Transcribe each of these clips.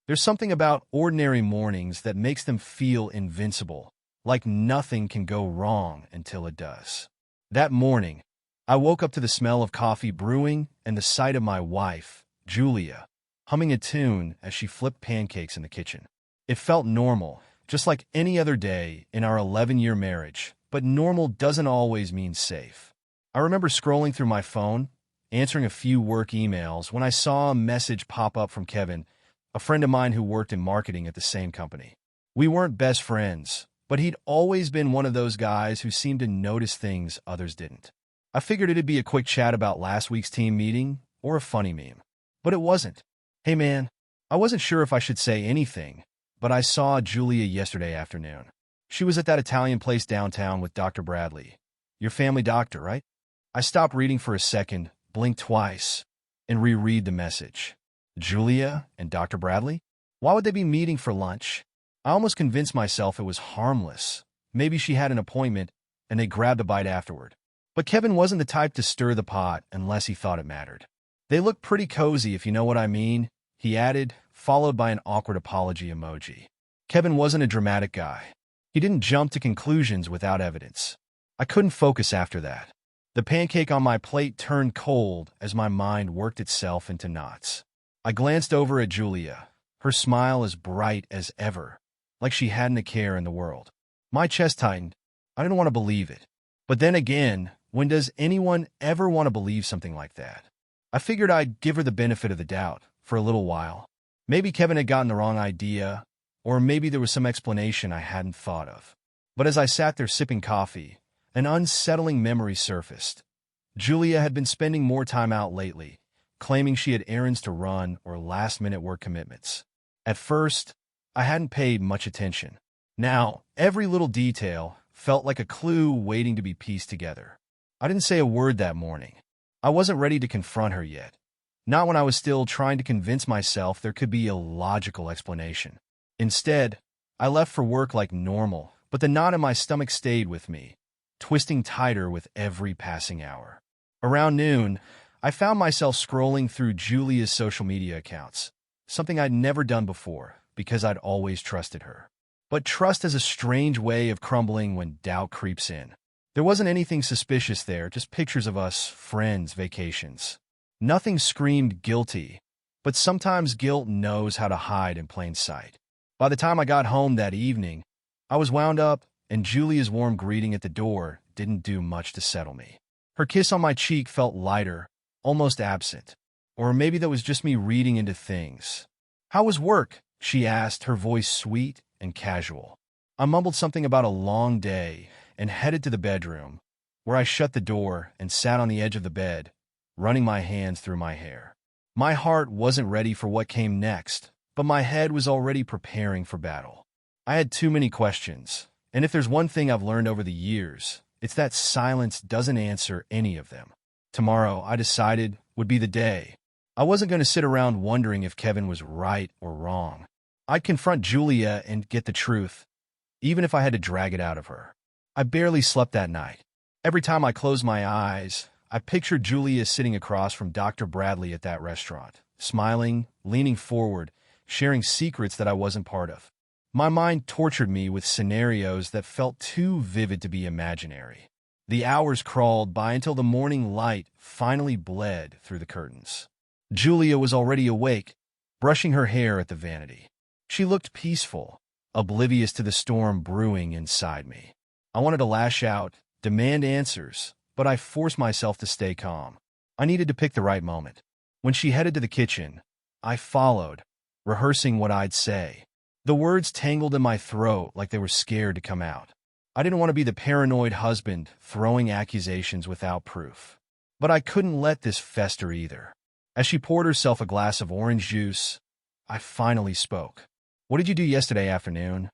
There's something about ordinary mornings that makes them feel invincible, like nothing can go wrong until it does. That morning, I woke up to the smell of coffee brewing and the sight of my wife, Julia, humming a tune as she flipped pancakes in the kitchen. It felt normal, just like any other day in our 11-year marriage, but normal doesn't always mean safe. I remember scrolling through my phone, answering a few work emails when I saw a message pop up from Kevin, a friend of mine who worked in marketing at the same company. We weren't best friends, but he'd always been one of those guys who seemed to notice things others didn't. I figured it'd be a quick chat about last week's team meeting or a funny meme. But it wasn't. Hey man, I wasn't sure if I should say anything, but I saw Julia yesterday afternoon. She was at that Italian place downtown with Dr. Bradley. Your family doctor, right? I stopped reading for a second, blinked twice, and reread the message. Julia and Dr. Bradley? Why would they be meeting for lunch? I almost convinced myself it was harmless. Maybe she had an appointment, and they grabbed a bite afterward. But Kevin wasn't the type to stir the pot unless he thought it mattered. They look pretty cozy, if you know what I mean, he added, followed by an awkward apology emoji. Kevin wasn't a dramatic guy. He didn't jump to conclusions without evidence. I couldn't focus after that. The pancake on my plate turned cold as my mind worked itself into knots. I glanced over at Julia, her smile as bright as ever, like she hadn't a care in the world. My chest tightened. I didn't want to believe it. But then again, when does anyone ever want to believe something like that? I figured I'd give her the benefit of the doubt for a little while. Maybe Kevin had gotten the wrong idea, or maybe there was some explanation I hadn't thought of. But as I sat there sipping coffee, an unsettling memory surfaced. Julia had been spending more time out lately, claiming she had errands to run or last-minute work commitments. At first, I hadn't paid much attention. Now, every little detail felt like a clue waiting to be pieced together. I didn't say a word that morning. I wasn't ready to confront her yet. Not when I was still trying to convince myself there could be a logical explanation. Instead, I left for work like normal, but the knot in my stomach stayed with me, twisting tighter with every passing hour. Around noon, I found myself scrolling through Julia's social media accounts, something I'd never done before because I'd always trusted her. But trust has a strange way of crumbling when doubt creeps in. There wasn't anything suspicious there, just pictures of us, friends, vacations. Nothing screamed guilty, but sometimes guilt knows how to hide in plain sight. By the time I got home that evening, I was wound up, and Julia's warm greeting at the door didn't do much to settle me. Her kiss on my cheek felt lighter, almost absent. Or maybe that was just me reading into things. "How was work?" she asked, her voice sweet and casual. I mumbled something about a long day and headed to the bedroom, where I shut the door and sat on the edge of the bed, running my hands through my hair. My heart wasn't ready for what came next, but my head was already preparing for battle. I had too many questions, and if there's one thing I've learned over the years, it's that silence doesn't answer any of them. Tomorrow, I decided, would be the day. I wasn't going to sit around wondering if Kevin was right or wrong. I'd confront Julia and get the truth, even if I had to drag it out of her. I barely slept that night. Every time I closed my eyes, I pictured Julia sitting across from Dr. Bradley at that restaurant, smiling, leaning forward, sharing secrets that I wasn't part of. My mind tortured me with scenarios that felt too vivid to be imaginary. The hours crawled by until the morning light finally bled through the curtains. Julia was already awake, brushing her hair at the vanity. She looked peaceful, oblivious to the storm brewing inside me. I wanted to lash out, demand answers, but I forced myself to stay calm. I needed to pick the right moment. When she headed to the kitchen, I followed, rehearsing what I'd say. The words tangled in my throat like they were scared to come out. I didn't want to be the paranoid husband throwing accusations without proof. But I couldn't let this fester either. As she poured herself a glass of orange juice, I finally spoke. "What did you do yesterday afternoon?"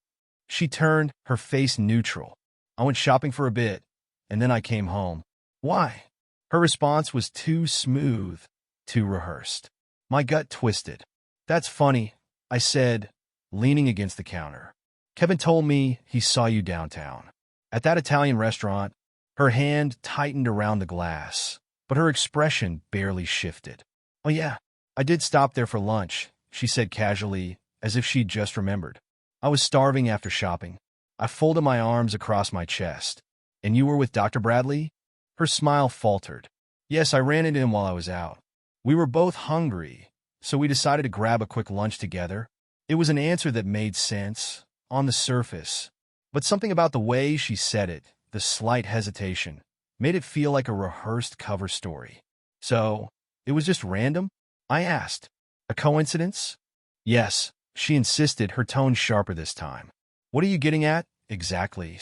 She turned, her face neutral. "I went shopping for a bit, and then I came home." "Why?" Her response was too smooth, too rehearsed. My gut twisted. "That's funny," I said, leaning against the counter. "Kevin told me he saw you downtown. At that Italian restaurant." Her hand tightened around the glass, but her expression barely shifted. "Oh yeah, I did stop there for lunch," she said casually, as if she'd just remembered. I was starving after shopping. I folded my arms across my chest. And you were with Dr. Bradley? Her smile faltered. Yes, I ran into him while I was out. We were both hungry, so we decided to grab a quick lunch together. It was an answer that made sense, on the surface. But something about the way she said it, the slight hesitation, made it feel like a rehearsed cover story. So, it was just random? I asked. A coincidence? Yes, she insisted, her tone sharper this time. What are you getting at, exactly?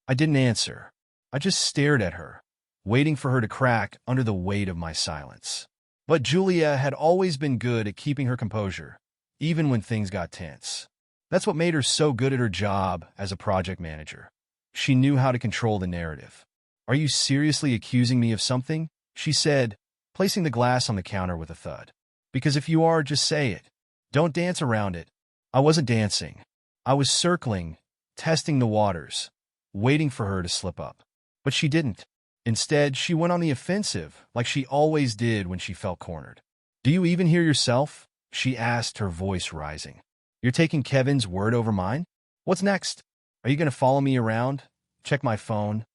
I didn't answer. I just stared at her, waiting for her to crack under the weight of my silence. But Julia had always been good at keeping her composure, even when things got tense. That's what made her so good at her job as a project manager. She knew how to control the narrative. Are you seriously accusing me of something? She said, placing the glass on the counter with a thud. Because if you are, just say it. Don't dance around it. I wasn't dancing. I was circling, testing the waters, waiting for her to slip up. But she didn't. Instead, she went on the offensive, like she always did when she felt cornered. Do you even hear yourself? She asked, her voice rising. You're taking Kevin's word over mine? What's next? Are you going to follow me around? Check my phone?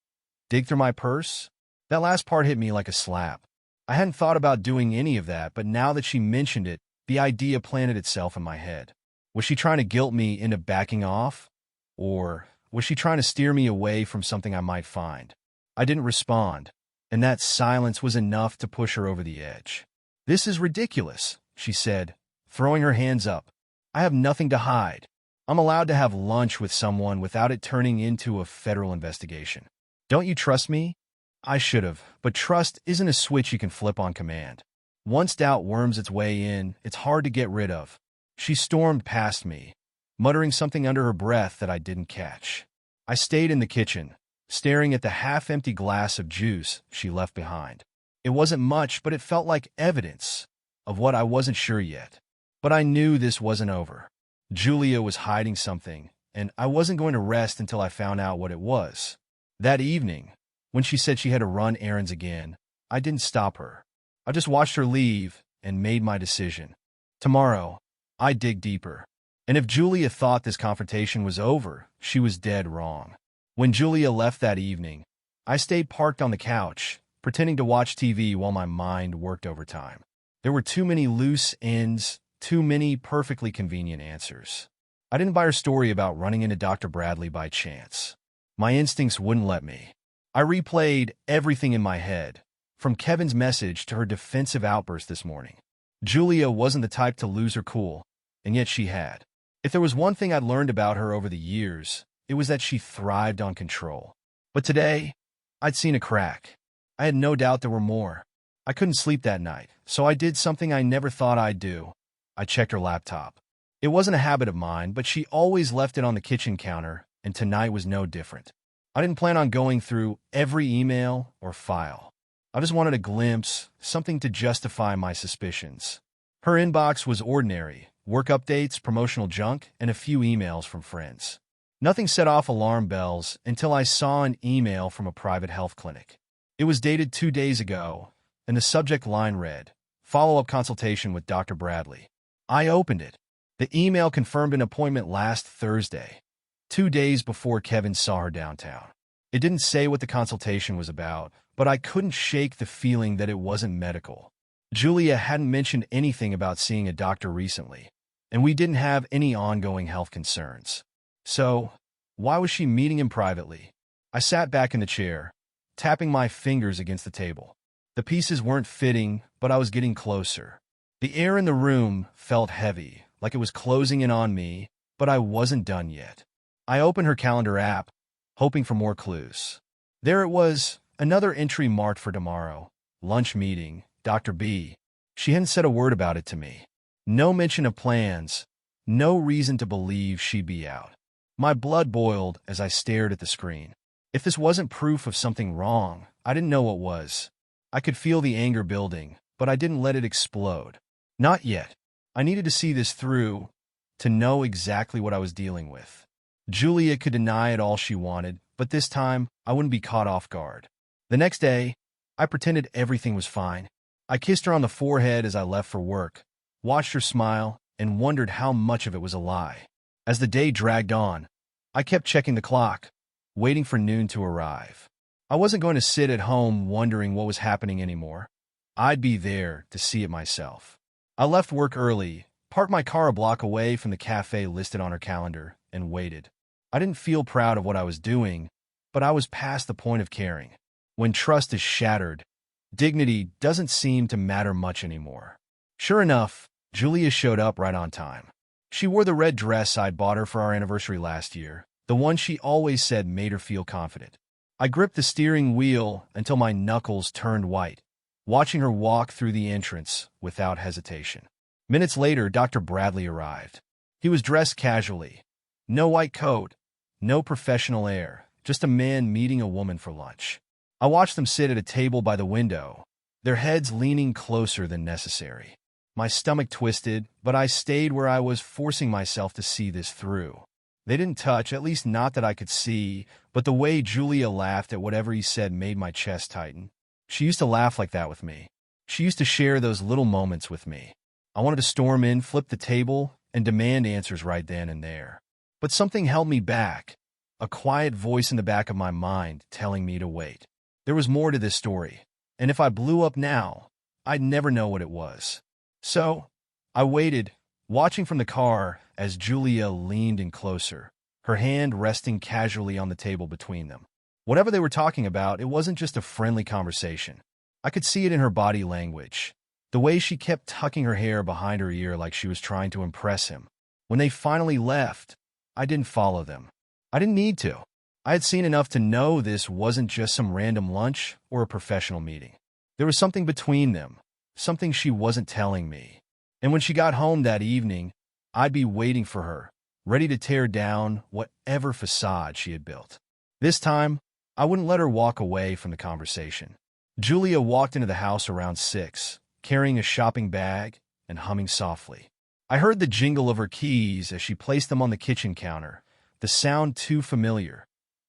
Dig through my purse? That last part hit me like a slap. I hadn't thought about doing any of that, but now that she mentioned it, the idea planted itself in my head. Was she trying to guilt me into backing off? Or was she trying to steer me away from something I might find? I didn't respond, and that silence was enough to push her over the edge. This is ridiculous, she said, throwing her hands up. I have nothing to hide. I'm allowed to have lunch with someone without it turning into a federal investigation. Don't you trust me? I should have, but trust isn't a switch you can flip on command. Once doubt worms its way in, it's hard to get rid of. She stormed past me, muttering something under her breath that I didn't catch. I stayed in the kitchen, staring at the half-empty glass of juice she left behind. It wasn't much, but it felt like evidence of what I wasn't sure yet. But I knew this wasn't over. Julia was hiding something, and I wasn't going to rest until I found out what it was. That evening, when she said she had to run errands again, I didn't stop her. I just watched her leave and made my decision. Tomorrow, I'd dig deeper. And if Julia thought this confrontation was over, she was dead wrong. When Julia left that evening, I stayed parked on the couch, pretending to watch TV while my mind worked overtime. There were too many loose ends, too many perfectly convenient answers. I didn't buy her story about running into Dr. Bradley by chance. My instincts wouldn't let me. I replayed everything in my head, from Kevin's message to her defensive outburst this morning. Julia wasn't the type to lose her cool, and yet she had. If there was one thing I'd learned about her over the years, it was that she thrived on control. But today, I'd seen a crack. I had no doubt there were more. I couldn't sleep that night, so I did something I never thought I'd do. I checked her laptop. It wasn't a habit of mine, but she always left it on the kitchen counter, and tonight was no different. I didn't plan on going through every email or file. I just wanted a glimpse, something to justify my suspicions. Her inbox was ordinary: work updates, promotional junk, and a few emails from friends. Nothing set off alarm bells until I saw an email from a private health clinic. It was dated 2 days ago, and the subject line read, "Follow-up consultation with Dr. Bradley." I opened it. The email confirmed an appointment last Thursday, 2 days before Kevin saw her downtown. It didn't say what the consultation was about, but I couldn't shake the feeling that it wasn't medical. Julia hadn't mentioned anything about seeing a doctor recently, and we didn't have any ongoing health concerns. So, why was she meeting him privately? I sat back in the chair, tapping my fingers against the table. The pieces weren't fitting, but I was getting closer. The air in the room felt heavy, like it was closing in on me, but I wasn't done yet. I opened her calendar app, hoping for more clues. There it was, another entry marked for tomorrow. Lunch meeting, Dr. B. She hadn't said a word about it to me. No mention of plans, no reason to believe she'd be out. My blood boiled as I stared at the screen. If this wasn't proof of something wrong, I didn't know what was. I could feel the anger building, but I didn't let it explode. Not yet. I needed to see this through, to know exactly what I was dealing with. Julia could deny it all she wanted, but this time, I wouldn't be caught off guard. The next day, I pretended everything was fine. I kissed her on the forehead as I left for work, watched her smile, and wondered how much of it was a lie. As the day dragged on, I kept checking the clock, waiting for noon to arrive. I wasn't going to sit at home wondering what was happening anymore. I'd be there to see it myself. I left work early, parked my car a block away from the cafe listed on her calendar, and waited. I didn't feel proud of what I was doing, but I was past the point of caring. When trust is shattered, dignity doesn't seem to matter much anymore. Sure enough, Julia showed up right on time. She wore the red dress I'd bought her for our anniversary last year, the one she always said made her feel confident. I gripped the steering wheel until my knuckles turned white, watching her walk through the entrance without hesitation. Minutes later, Dr. Bradley arrived. He was dressed casually. No white coat, no professional air, just a man meeting a woman for lunch. I watched them sit at a table by the window, their heads leaning closer than necessary. My stomach twisted, but I stayed where I was, forcing myself to see this through. They didn't touch, at least not that I could see, but the way Julia laughed at whatever he said made my chest tighten. She used to laugh like that with me. She used to share those little moments with me. I wanted to storm in, flip the table, and demand answers right then and there. But something held me back, a quiet voice in the back of my mind telling me to wait. There was more to this story, and if I blew up now, I'd never know what it was. So, I waited, watching from the car as Julia leaned in closer, her hand resting casually on the table between them. Whatever they were talking about, it wasn't just a friendly conversation. I could see it in her body language, the way she kept tucking her hair behind her ear like she was trying to impress him. When they finally left, I didn't follow them. I didn't need to. I had seen enough to know this wasn't just some random lunch or a professional meeting. There was something between them, something she wasn't telling me. And when she got home that evening, I'd be waiting for her, ready to tear down whatever facade she had built. This time, I wouldn't let her walk away from the conversation. Julia walked into the house around 6, carrying a shopping bag and humming softly. I heard the jingle of her keys as she placed them on the kitchen counter, the sound too familiar,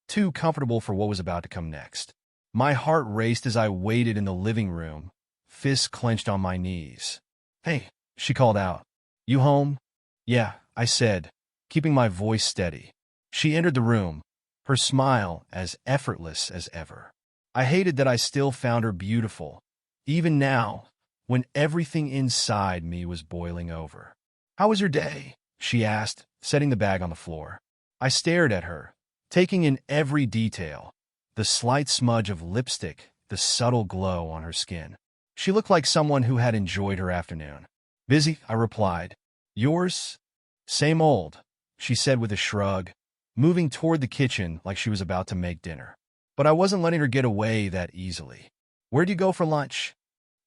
too comfortable for what was about to come next. My heart raced as I waited in the living room, fists clenched on my knees. "Hey," she called out. "You home?" "Yeah," I said, keeping my voice steady. She entered the room, her smile as effortless as ever. I hated that I still found her beautiful, even now, when everything inside me was boiling over. "How was your day?" she asked, setting the bag on the floor. I stared at her, taking in every detail, the slight smudge of lipstick, the subtle glow on her skin. She looked like someone who had enjoyed her afternoon. "Busy," I replied. "Yours?" "Same old," she said with a shrug, moving toward the kitchen like she was about to make dinner. But I wasn't letting her get away that easily. "Where'd you go for lunch?"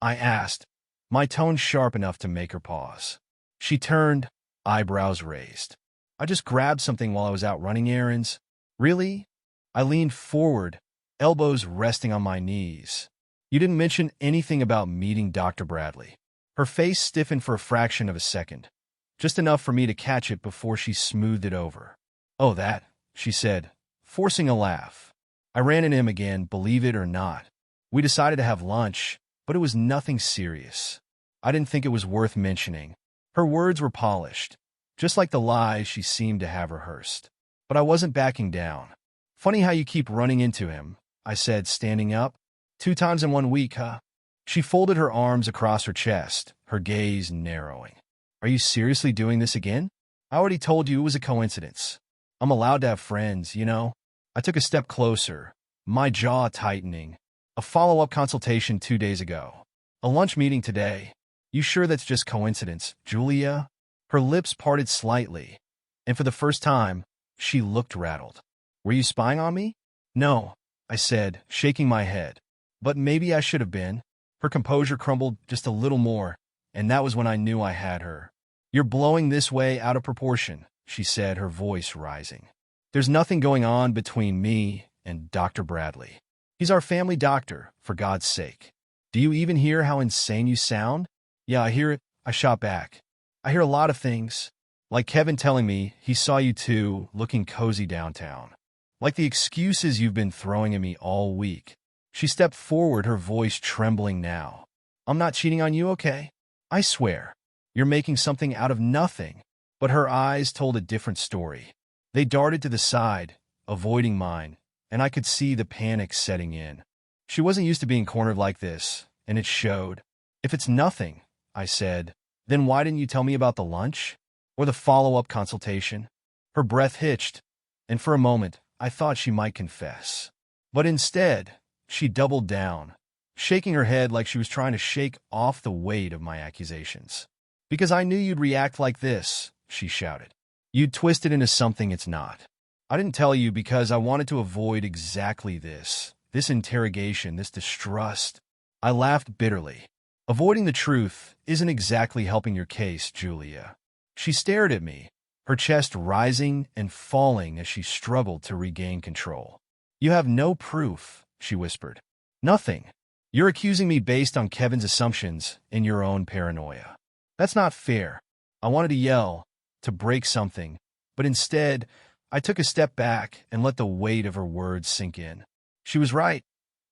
I asked, my tone sharp enough to make her pause. She turned, eyebrows raised. "I just grabbed something while I was out running errands." "Really?" I leaned forward, elbows resting on my knees. "You didn't mention anything about meeting Dr. Bradley." Her face stiffened for a fraction of a second, just enough for me to catch it before she smoothed it over. "Oh, that," she said, forcing a laugh. "I ran into him again, believe it or not. We decided to have lunch, but it was nothing serious. I didn't think it was worth mentioning." Her words were polished, just like the lies she seemed to have rehearsed. But I wasn't backing down. "Funny how you keep running into him," I said, standing up. 2 times in 1 week, huh?" She folded her arms across her chest, her gaze narrowing. "Are you seriously doing this again?" "I already told you it was a coincidence. I'm allowed to have friends, you know." I took a step closer, my jaw tightening. "A follow-up consultation 2 days ago. A lunch meeting today. You sure that's just coincidence, Julia?" Her lips parted slightly, and for the first time, she looked rattled. "Were you spying on me?" "No," I said, shaking my head. "But maybe I should have been." Her composure crumbled just a little more, and that was when I knew I had her. "You're blowing this way out of proportion," she said, her voice rising. "There's nothing going on between me and Dr. Bradley. He's our family doctor, for God's sake. Do you even hear how insane you sound?" "Yeah, I hear it," I shot back. "I hear a lot of things. Like Kevin telling me he saw you two looking cozy downtown. Like the excuses you've been throwing at me all week." She stepped forward, her voice trembling now. "I'm not cheating on you, okay? I swear." You're making something out of nothing. But her eyes told a different story. They darted to the side, avoiding mine, and I could see the panic setting in. She wasn't used to being cornered like this, and it showed. If it's nothing, I said, then why didn't you tell me about the lunch? Or the follow-up consultation? Her breath hitched, and for a moment, I thought she might confess. But instead, she doubled down, shaking her head like she was trying to shake off the weight of my accusations. Because I knew you'd react like this, she shouted. You'd twist it into something it's not. I didn't tell you because I wanted to avoid exactly this interrogation, this distrust. I laughed bitterly. Avoiding the truth isn't exactly helping your case, Julia. She stared at me, her chest rising and falling as she struggled to regain control. You have no proof, she whispered. Nothing. You're accusing me based on Kevin's assumptions and your own paranoia. That's not fair. I wanted to yell, to break something, but instead, I took a step back and let the weight of her words sink in. She was right.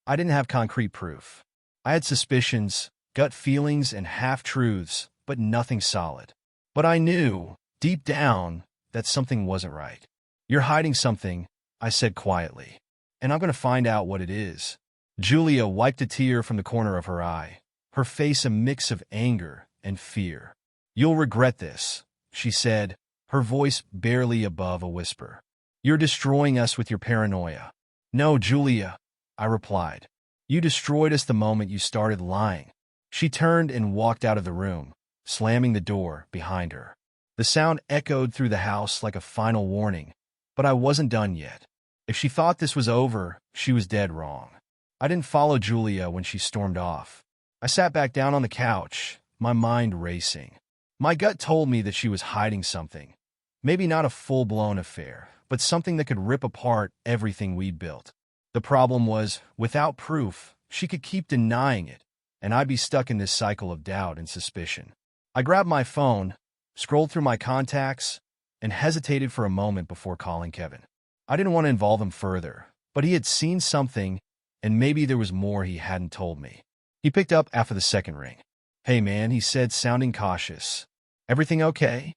I didn't have concrete proof. I had suspicions, gut feelings, and half-truths, but nothing solid. But I knew, deep down, that something wasn't right. You're hiding something, I said quietly, and I'm going to find out what it is. Julia wiped a tear from the corner of her eye, her face a mix of anger and fear. You'll regret this, she said, her voice barely above a whisper. You're destroying us with your paranoia. No, Julia, I replied. You destroyed us the moment you started lying. She turned and walked out of the room, slamming the door behind her. The sound echoed through the house like a final warning, but I wasn't done yet. If she thought this was over, she was dead wrong. I didn't follow Julia when she stormed off. I sat back down on the couch, my mind racing. My gut told me that she was hiding something. Maybe not a full-blown affair, but something that could rip apart everything we'd built. The problem was, without proof, she could keep denying it, and I'd be stuck in this cycle of doubt and suspicion. I grabbed my phone, scrolled through my contacts, and hesitated for a moment before calling Kevin. I didn't want to involve him further, but he had seen something, and maybe there was more he hadn't told me. He picked up after the second ring. Hey man, he said, sounding cautious. Everything okay?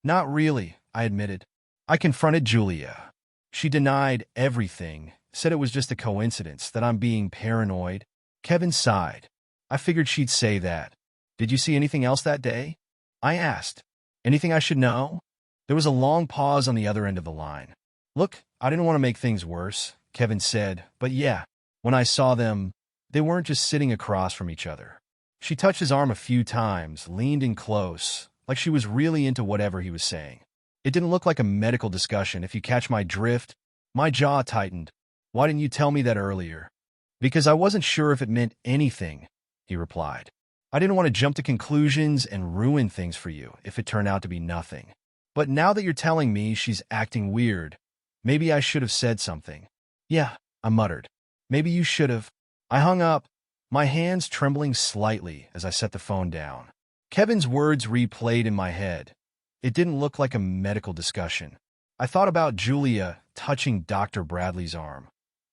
Not really, I admitted. I confronted Julia. She denied everything, said it was just a coincidence, that I'm being paranoid. Kevin sighed. I figured she'd say that. Did you see anything else that day? I asked. Anything I should know? There was a long pause on the other end of the line. Look, I didn't want to make things worse, Kevin said, but yeah, when I saw them, they weren't just sitting across from each other. She touched his arm a few times, leaned in close, like she was really into whatever he was saying. It didn't look like a medical discussion, if you catch my drift. My jaw tightened. Why didn't you tell me that earlier? Because I wasn't sure if it meant anything, he replied. I didn't want to jump to conclusions and ruin things for you if it turned out to be nothing. But now that you're telling me she's acting weird, maybe I should have said something. Yeah, I muttered. Maybe you should have. I hung up, my hands trembling slightly as I set the phone down. Kevin's words replayed in my head. It didn't look like a medical discussion. I thought about Julia touching Dr. Bradley's arm,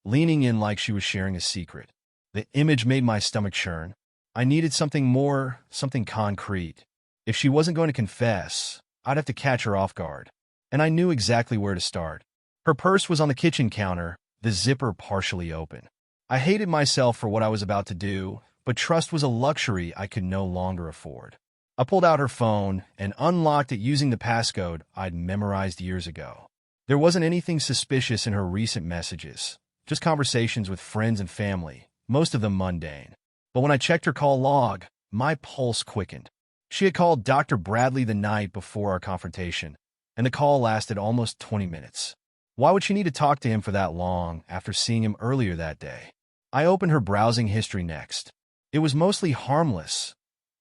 leaning in like she was sharing a secret. The image made my stomach churn. I needed something more, something concrete. If she wasn't going to confess, I'd have to catch her off guard. And I knew exactly where to start. Her purse was on the kitchen counter, the zipper partially open. I hated myself for what I was about to do, but trust was a luxury I could no longer afford. I pulled out her phone and unlocked it using the passcode I'd memorized years ago. There wasn't anything suspicious in her recent messages, just conversations with friends and family, most of them mundane. But when I checked her call log, my pulse quickened. She had called Dr. Bradley the night before our confrontation, and the call lasted almost 20 minutes. Why would she need to talk to him for that long after seeing him earlier that day? I opened her browsing history next. It was mostly harmless.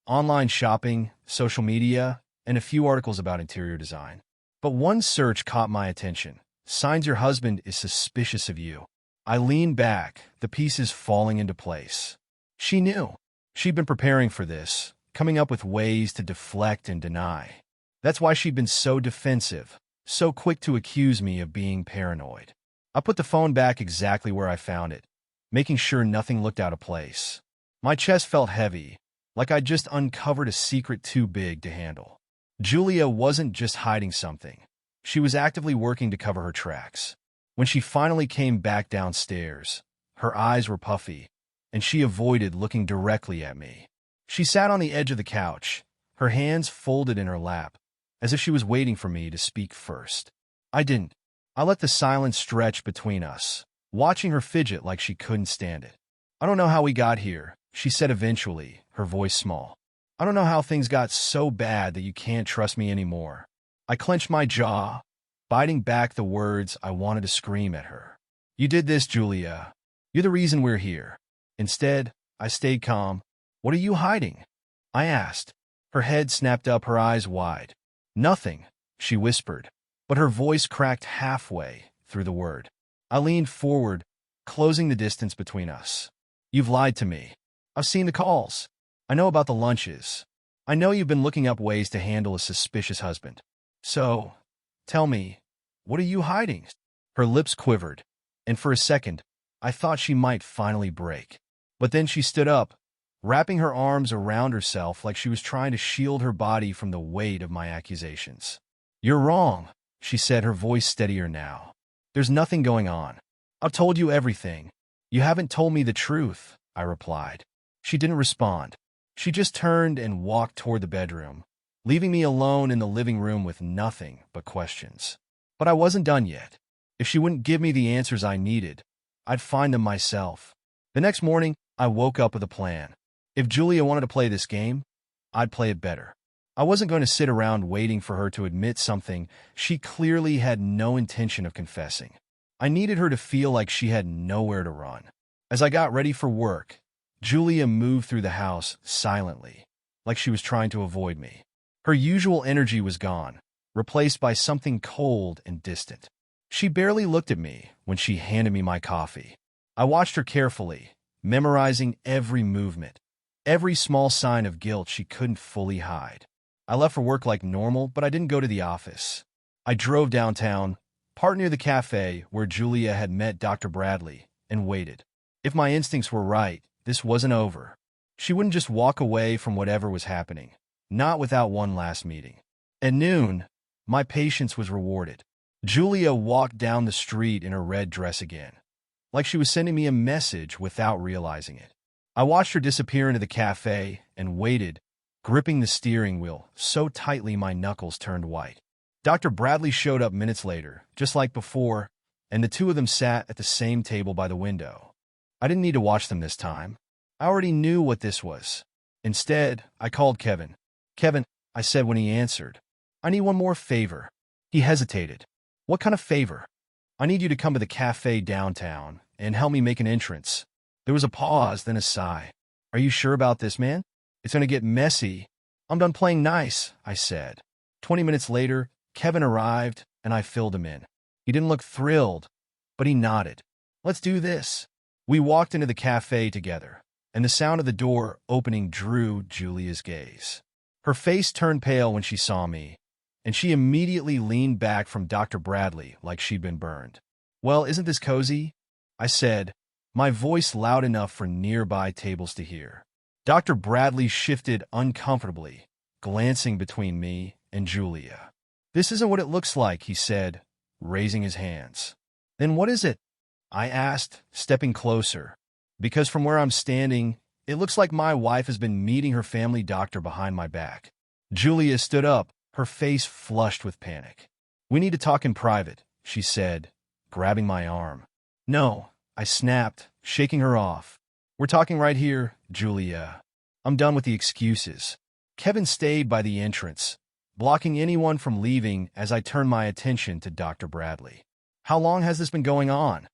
Online shopping, social media, and a few articles about interior design. But one search caught my attention. Signs your husband is suspicious of you. I leaned back, the pieces falling into place. She knew. She'd been preparing for this, coming up with ways to deflect and deny. That's why she'd been so defensive, so quick to accuse me of being paranoid. I put the phone back exactly where I found it, making sure nothing looked out of place. My chest felt heavy, like I'd just uncovered a secret too big to handle. Julia wasn't just hiding something. She was actively working to cover her tracks. When she finally came back downstairs, her eyes were puffy, and she avoided looking directly at me. She sat on the edge of the couch, her hands folded in her lap, as if she was waiting for me to speak first. I didn't. I let the silence stretch between us, watching her fidget like she couldn't stand it. I don't know how we got here, she said eventually, her voice small. I don't know how things got so bad that you can't trust me anymore. I clenched my jaw, biting back the words I wanted to scream at her. You did this, Julia. You're the reason we're here. Instead, I stayed calm. What are you hiding? I asked. Her head snapped up, her eyes wide. Nothing, she whispered, but her voice cracked halfway through the word. I leaned forward, closing the distance between us. You've lied to me. I've seen the calls. I know about the lunches. I know you've been looking up ways to handle a suspicious husband. So, tell me, what are you hiding? Her lips quivered, and for a second, I thought she might finally break. But then she stood up, wrapping her arms around herself like she was trying to shield her body from the weight of my accusations. You're wrong, she said, her voice steadier now. There's nothing going on. I've told you everything. You haven't told me the truth, I replied. She didn't respond. She just turned and walked toward the bedroom, leaving me alone in the living room with nothing but questions. But I wasn't done yet. If she wouldn't give me the answers I needed, I'd find them myself. The next morning, I woke up with a plan. If Julia wanted to play this game, I'd play it better. I wasn't going to sit around waiting for her to admit something she clearly had no intention of confessing. I needed her to feel like she had nowhere to run. As I got ready for work, Julia moved through the house silently, like she was trying to avoid me. Her usual energy was gone, replaced by something cold and distant. She barely looked at me when she handed me my coffee. I watched her carefully, memorizing every movement, every small sign of guilt she couldn't fully hide. I left for work like normal, but I didn't go to the office. I drove downtown, parked near the cafe where Julia had met Dr. Bradley, and waited. If my instincts were right, this wasn't over. She wouldn't just walk away from whatever was happening, not without one last meeting. At noon, my patience was rewarded. Julia walked down the street in her red dress again, like she was sending me a message without realizing it. I watched her disappear into the cafe and waited, gripping the steering wheel so tightly my knuckles turned white. Dr. Bradley showed up minutes later, just like before, and the two of them sat at the same table by the window. I didn't need to watch them this time. I already knew what this was. Instead, I called Kevin. Kevin, I said when he answered, I need one more favor. He hesitated. What kind of favor? I need you to come to the cafe downtown and help me make an entrance. There was a pause, then a sigh. Are you sure about this, man? It's going to get messy. I'm done playing nice, I said. 20 minutes later, Kevin arrived, and I filled him in. He didn't look thrilled, but he nodded. Let's do this. We walked into the cafe together, and the sound of the door opening drew Julia's gaze. Her face turned pale when she saw me, and she immediately leaned back from Dr. Bradley like she'd been burned. Well, isn't this cozy? I said, my voice loud enough for nearby tables to hear. Dr. Bradley shifted uncomfortably, glancing between me and Julia. This isn't what it looks like, he said, raising his hands. Then what is it? I asked, stepping closer, because from where I'm standing, it looks like my wife has been meeting her family doctor behind my back. Julia stood up, her face flushed with panic. We need to talk in private, she said, grabbing my arm. No, I snapped, shaking her off. We're talking right here, Julia. I'm done with the excuses. Kevin stayed by the entrance, blocking anyone from leaving as I turned my attention to Dr. Bradley. How long has this been going on?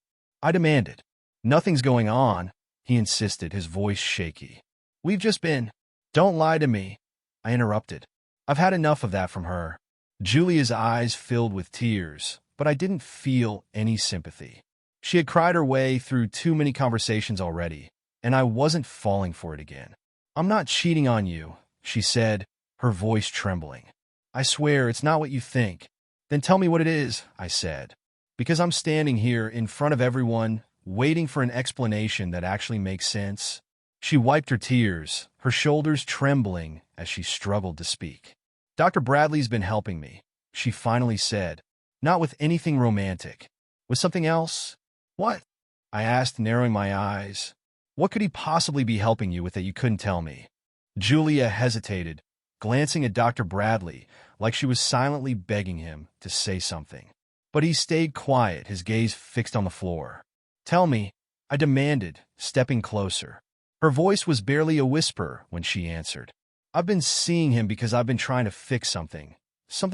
I demanded. Nothing's going on, he insisted, his voice shaky. We've just been. Don't lie to me, I interrupted. I've had enough of that from her. Julia's eyes filled with tears, but I didn't feel any sympathy. She had cried her way through too many conversations already, and I wasn't falling for it again. I'm not cheating on you, she said, her voice trembling. I swear it's not what you think. Then tell me what it is, I said. Because I'm standing here in front of everyone, waiting for an explanation that actually makes sense. She wiped her tears, her shoulders trembling as she struggled to speak. Dr. Bradley's been helping me, she finally said. Not with anything romantic. With something else? What? I asked, narrowing my eyes. What could he possibly be helping you with that you couldn't tell me? Julia hesitated, glancing at Dr. Bradley like she was silently begging him to say something. But he stayed quiet, his gaze fixed on the floor. Tell me, I demanded, stepping closer. Her voice was barely a whisper when she answered. I've been seeing him because I've been trying to fix something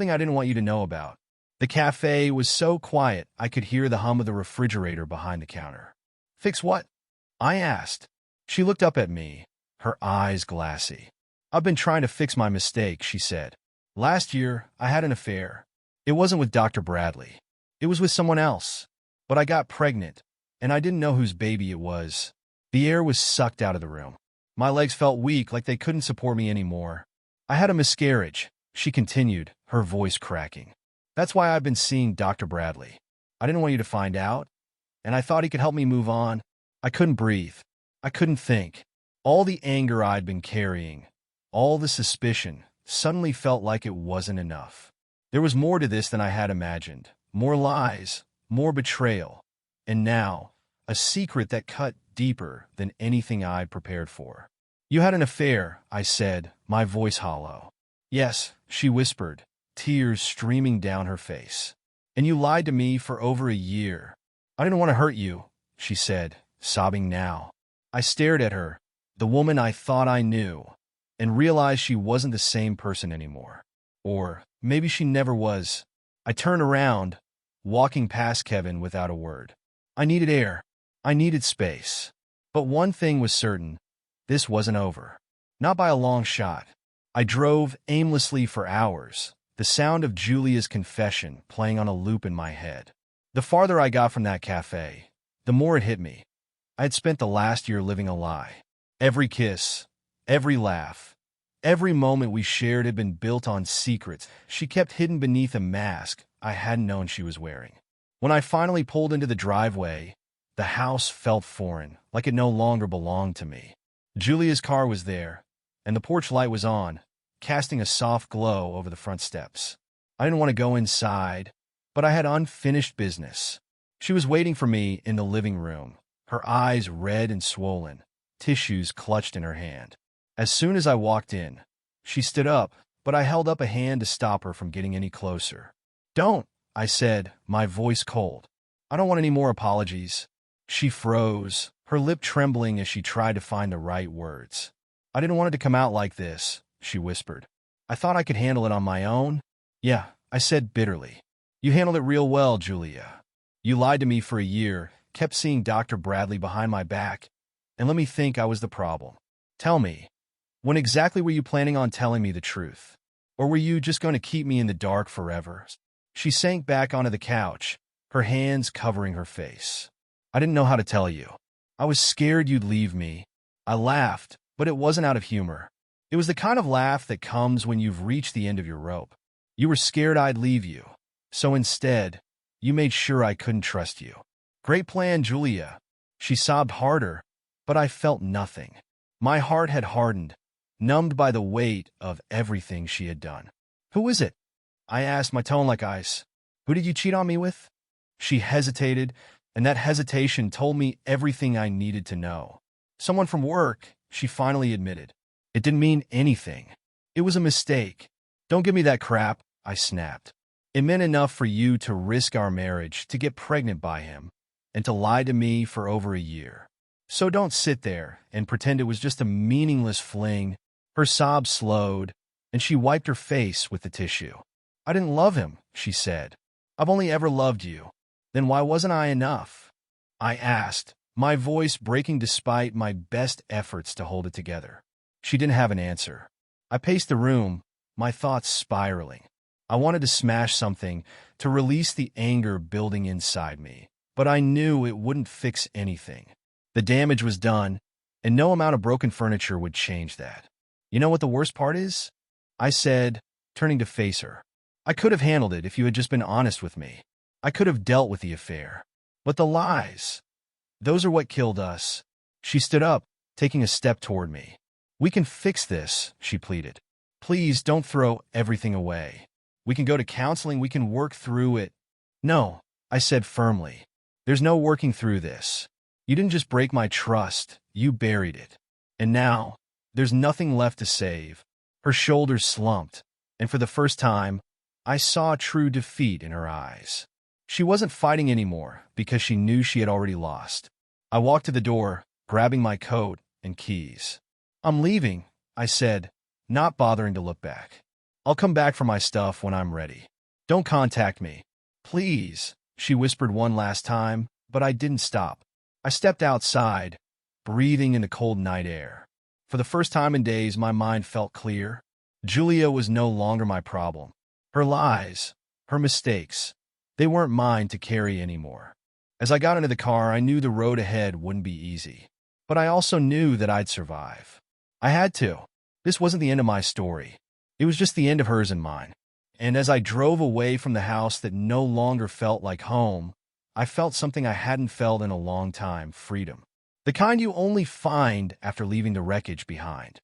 I didn't want you to know about. The cafe was so quiet I could hear the hum of the refrigerator behind the counter. Fix what? I asked. She looked up at me, her eyes glassy. I've been trying to fix my mistake, she said. Last year, I had an affair. It wasn't with Dr. Bradley. It was with someone else. But I got pregnant, and I didn't know whose baby it was. The air was sucked out of the room. My legs felt weak, like they couldn't support me anymore. I had a miscarriage, she continued, her voice cracking. That's why I've been seeing Dr. Bradley. I didn't want you to find out, and I thought he could help me move on. I couldn't breathe. I couldn't think. All the anger I'd been carrying, all the suspicion, suddenly felt like it wasn't enough. There was more to this than I had imagined. More lies, more betrayal, and now, a secret that cut deeper than anything I'd prepared for. You had an affair, I said, my voice hollow. Yes, she whispered, tears streaming down her face. And you lied to me for over a year. I didn't want to hurt you, she said, sobbing now. I stared at her, the woman I thought I knew, and realized she wasn't the same person anymore. Or maybe she never was. I turned around, walking past Kevin without a word. I needed air. I needed space. But one thing was certain. This wasn't over. Not by a long shot. I drove aimlessly for hours, the sound of Julia's confession playing on a loop in my head. The farther I got from that cafe, the more it hit me. I had spent the last year living a lie. Every kiss, every laugh, every moment we shared had been built on secrets she kept hidden beneath a mask I hadn't known she was wearing. When I finally pulled into the driveway, the house felt foreign, like it no longer belonged to me. Julia's car was there, and the porch light was on, casting a soft glow over the front steps. I didn't want to go inside, but I had unfinished business. She was waiting for me in the living room, her eyes red and swollen, tissues clutched in her hand. As soon as I walked in, she stood up, but I held up a hand to stop her from getting any closer. Don't, I said, my voice cold. I don't want any more apologies. She froze, her lip trembling as she tried to find the right words. I didn't want it to come out like this, she whispered. I thought I could handle it on my own. Yeah, I said bitterly. You handled it real well, Julia. You lied to me for a year, kept seeing Dr. Bradley behind my back, and let me think I was the problem. Tell me, when exactly were you planning on telling me the truth? Or were you just going to keep me in the dark forever? She sank back onto the couch, her hands covering her face. I didn't know how to tell you. I was scared you'd leave me. I laughed, but it wasn't out of humor. It was the kind of laugh that comes when you've reached the end of your rope. You were scared I'd leave you. So instead, you made sure I couldn't trust you. Great plan, Julia. She sobbed harder, but I felt nothing. My heart had hardened, numbed by the weight of everything she had done. Who is it? I asked, my tone like ice. Who did you cheat on me with? She hesitated, and that hesitation told me everything I needed to know. Someone from work, she finally admitted. It didn't mean anything. It was a mistake. Don't give me that crap, I snapped. It meant enough for you to risk our marriage, to get pregnant by him, and to lie to me for over a year. So don't sit there and pretend it was just a meaningless fling. Her sobs slowed, and she wiped her face with the tissue. I didn't love him, she said. I've only ever loved you. Then why wasn't I enough? I asked, my voice breaking despite my best efforts to hold it together. She didn't have an answer. I paced the room, my thoughts spiraling. I wanted to smash something, to release the anger building inside me, but I knew it wouldn't fix anything. The damage was done, and no amount of broken furniture would change that. You know what the worst part is? I said, turning to face her. I could have handled it if you had just been honest with me. I could have dealt with the affair. But the lies, those are what killed us. She stood up, taking a step toward me. "We can fix this," she pleaded. "Please don't throw everything away. We can go to counseling, we can work through it." "No," I said firmly. "There's no working through this. You didn't just break my trust, you buried it. And now, there's nothing left to save." Her shoulders slumped, and for the first time, I saw true defeat in her eyes. She wasn't fighting anymore because she knew she had already lost. I walked to the door, grabbing my coat and keys. "I'm leaving," I said, not bothering to look back. "I'll come back for my stuff when I'm ready. Don't contact me. Please," she whispered one last time, but I didn't stop. I stepped outside, breathing in the cold night air. For the first time in days, my mind felt clear. Julia was no longer my problem. Her lies, her mistakes, they weren't mine to carry anymore. As I got into the car, I knew the road ahead wouldn't be easy. But I also knew that I'd survive. I had to. This wasn't the end of my story. It was just the end of hers and mine. And as I drove away from the house that no longer felt like home, I felt something I hadn't felt in a long time: freedom. The kind you only find after leaving the wreckage behind.